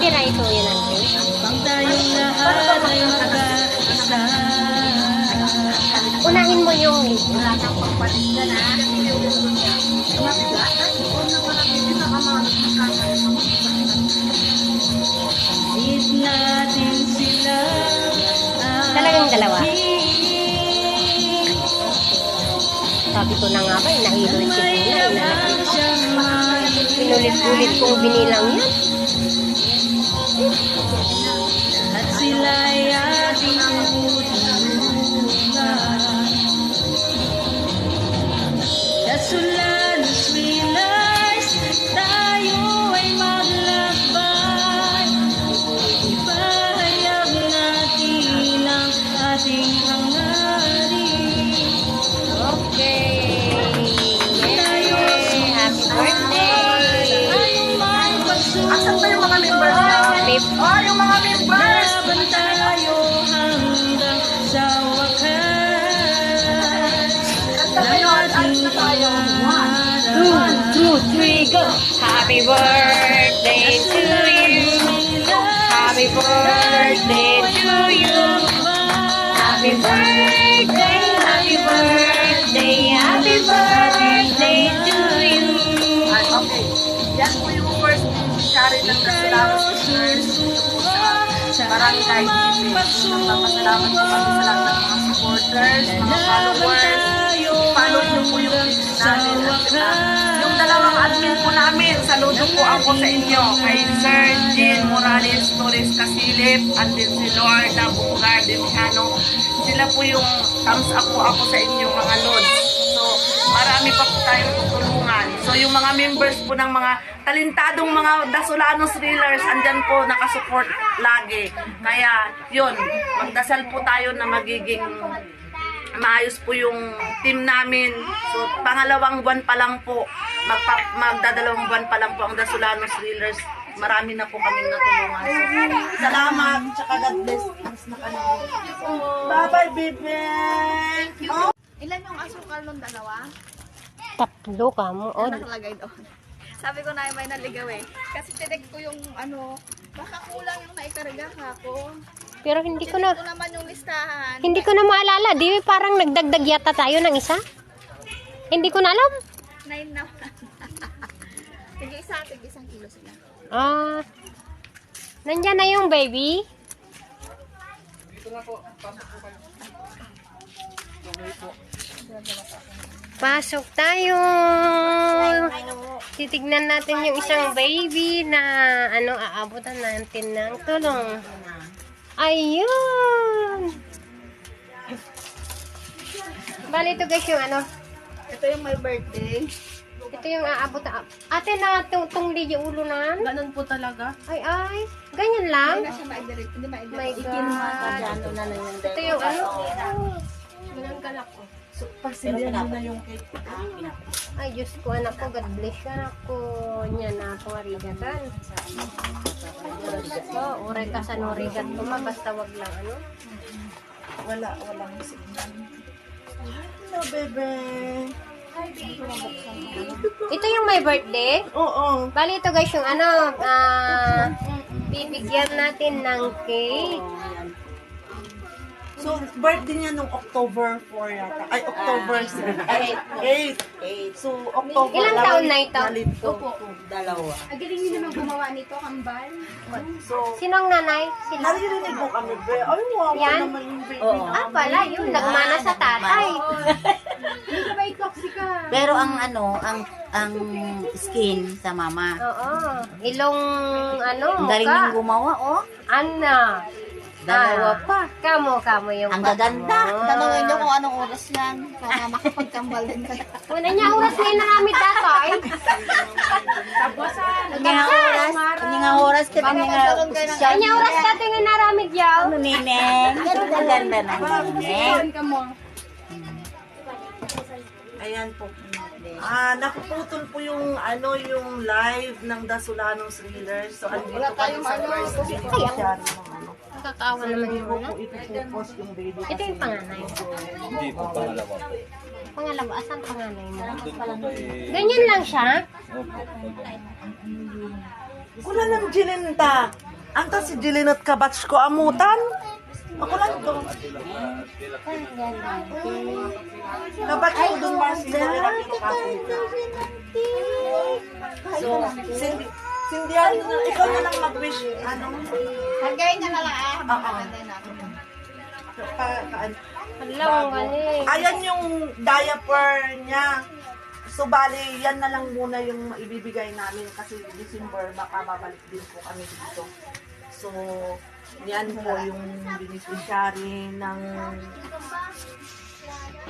tira ito yun ang Pang tayong lahat ay magkaisa. unahin mo yung ligo. Need natin sila. Talagang dalawa. Sabi ko na nga ba, nahilo si Bina. Pinulit-ulit kong binilang yan. At sila ay ating tutulungan. Dasulanos realize, tayo ay maglakbay. Ipahayag natin ang ating hangarin. Okay. Yay! Happy birthday! Asan ba yung mga members na? Oh, yung mga members! Laban tayo hanggang sa wakas. Asan na tayo? 1, 2, 3, go! Happy birthday to you! Happy birthday to you! Happy birthday! Happy birthday! Happy birthday to you! Ay, okay. Yan po yung first beneficiary ng Dasulamos Sisters. Maraming kahit hindi. Nagpapasalamat po kami sa lahat ng mga supporters, mga followers. Follow nyo po yung page namin. Yung dalawang admin po namin, saludo po ako sa inyo. Kay Sir Jean Morales Torres Casilip at din si Lorna Bungar Demiano. Sila po yung thumbs up po ako sa inyo mga lods. So, marami pa po tayong tutulungan. So, yung mga members po ng mga talentadong mga Dasulanos Reelers, andyan po nakasupport lagi. Kaya, yun, magdasal po tayo na magiging maayos po yung team namin. So, pangalawang buwan pa lang po, magdadalawang buwan pa lang po ang Dasulanos Reelers. Marami na po kaming natulungan. So, salamat, tsaka God bless. Bye-bye, baby! Oh. Ilan yung asukal nung dalawa? Tatlo ka mo. Oh, Nakalagay doon. Sabi ko na may naligaw eh. Kasi tinig ko yung ano, baka kulang yung naikarga ka ko. pero hindi ko Tinig na ko naman yung listahan. hindi ko na maalala. Di ba parang nagdagdag yata tayo ng isa? Hindi ko na alam. 9 naman. Tige isang kilo sila. Ah. Nandyan na yung baby. Pasok tayo. Titignan natin yung isang baby na ano aabutan natin ng tulong. Ayun. Bali ito guys yung ano. Ito yung my birthday. Ito yung aabutan. Ate na tungli yung ulo na. Ganun po talaga. Ay. Ganyan lang. Hindi na siya maidirect. Hindi My maidirect. God. Ito yung ano. Ganun kalak ko. Pasindihan mo na yung cake. Ay, Diyos ko, anak ko, God bless ka, anak ko. Niya na akong arigatan. So, uray ka sa norigat ko, basta wag lang, ano? Walang signal. Hello, bebe. Ito yung my birthday. Oo. Bali, ito guys, yung ano, bibigyan natin ng cake. So, birthday niya nung October 4 yata. Ay, October 8. So, October. Ilang taon na ito? Opo. Dalawa. Agaling nyo naman gumawa nito, kambal. So, Sinong nanay? Sila. naririnig mo kami, be. Ay, wow, Yan? naman yung baby Ah, pala, yun, nagmana sa tatay. Hindi ka ba i-toxic ka? Pero ang ano, ang skin sa mama. Oo. Ilong, ano, Ang galing mukha. yung gumawa, oh. Ana. Dalawa pa. Kamo yung Ang bata gaganda. mo. Tanungin nyo kung anong oras yan. Para makapagkambal din kayo. Una niya oras ngayon na namin tatay. Kanya nga oras. Kanya nga oras. Kanya nga posisyon. Kanya oras natin nga naramid yaw. Ano, Nineng? Ang ganda ng Nineng. ka mo. Ayan po. Napuputol po yung yung live ng Dasulanos Reelers. So, andito kami sa first beneficiary ng ano. Nakakaawa naman Hindi yung ko una. po ito-post yung baby. Ito yung panganay. Hindi po, pangalawa po. Pangalawa, asan panganay mo? Doon po kay... Ganyan lang siya? Opo, Wala lang gininta. Anto si Jilinot kabatch ko amutan. Ako lang to. Kabatch ko dun Marcy. So, Cindy, ikaw na lang mag-wish. Ano? Hanggang na lang Oo. Alam, galing. Ayan yung diaper niya. So, bali, yan na lang muna yung ibibigay namin kasi December, baka babalik din po kami dito. So, yan po yung beneficiary ng...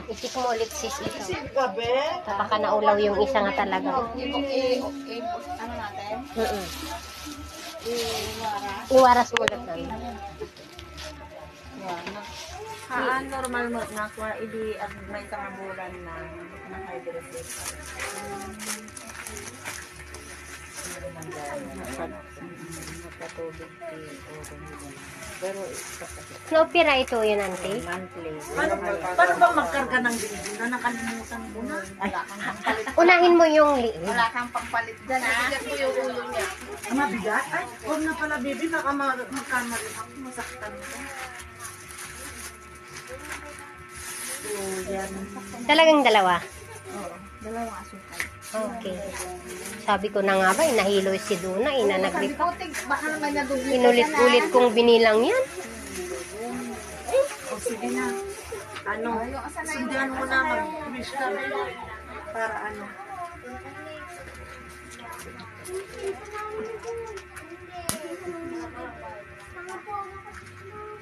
Isip mo ulit sis ito. Gabi? Baka naulaw yung isa nga talaga. Ano natin? Iwaras mo ulit namin. Normal mo na kung hindi may bulan na hydrosis. Pero Naopera ito yun, auntie? monthly. Paano ba magkarga ng baby na nakalimutan ko na? Unahin mo yung liit. Wala kang pangpalit dyan, ha? Bigat mo yung ulo niya. Ang mabigat? Ay, huwag na pala baby, baka magkama rin ako, masaktan ko. So, yan. Talagang dalawa. Dalawang asukal. Okay. Sabi ko na nga ba, inahilo si Duna, inanagrip. Butik, baka naman nadubli ka Inulit-ulit kong binilang yan. O sige na. Ano, sundihan mo na, mag-wish ka para ano.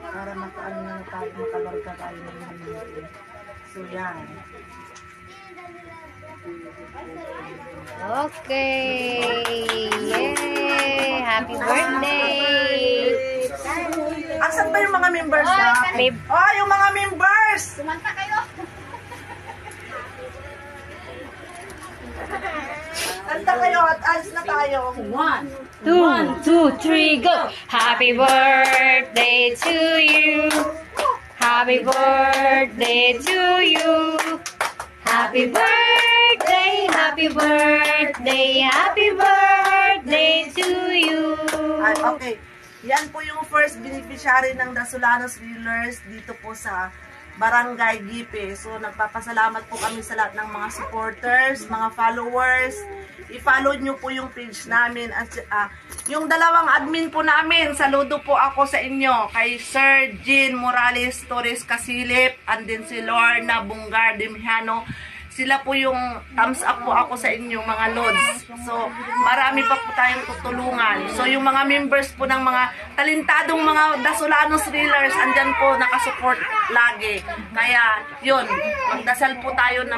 Para makaano na tayo, makalarga tayo ng hindi. So yan. Okay. Yay! Happy birthday! Asan ba yung mga members na? Babe, Oh, yung mga members! Sumanta kayo. Kanta kayo at alis na tayo. 2, 2, 3, go! Happy birthday to you! Happy birthday to you! Happy birthday, happy birthday, happy birthday to you! Ay, okay. Yan po yung first beneficiary ng Dasulanos Reelers dito po sa Barangay Gipe. So, nagpapasalamat po kami sa lahat ng mga supporters, mga followers. I-follow nyo po yung page namin. At yung dalawang admin po namin, saludo po ako sa inyo. Kay Sir Jean Morales Torres Casilip, and din si Lorna Bungar Dimiano. Sila po yung thumbs up po ako sa inyo, mga lods. So, marami pa po tayong tutulungan. So, yung mga members po ng mga talentadong mga Dasulanos Reelers, andyan po nakasupport lagi. Kaya, yun, magdasal po tayo na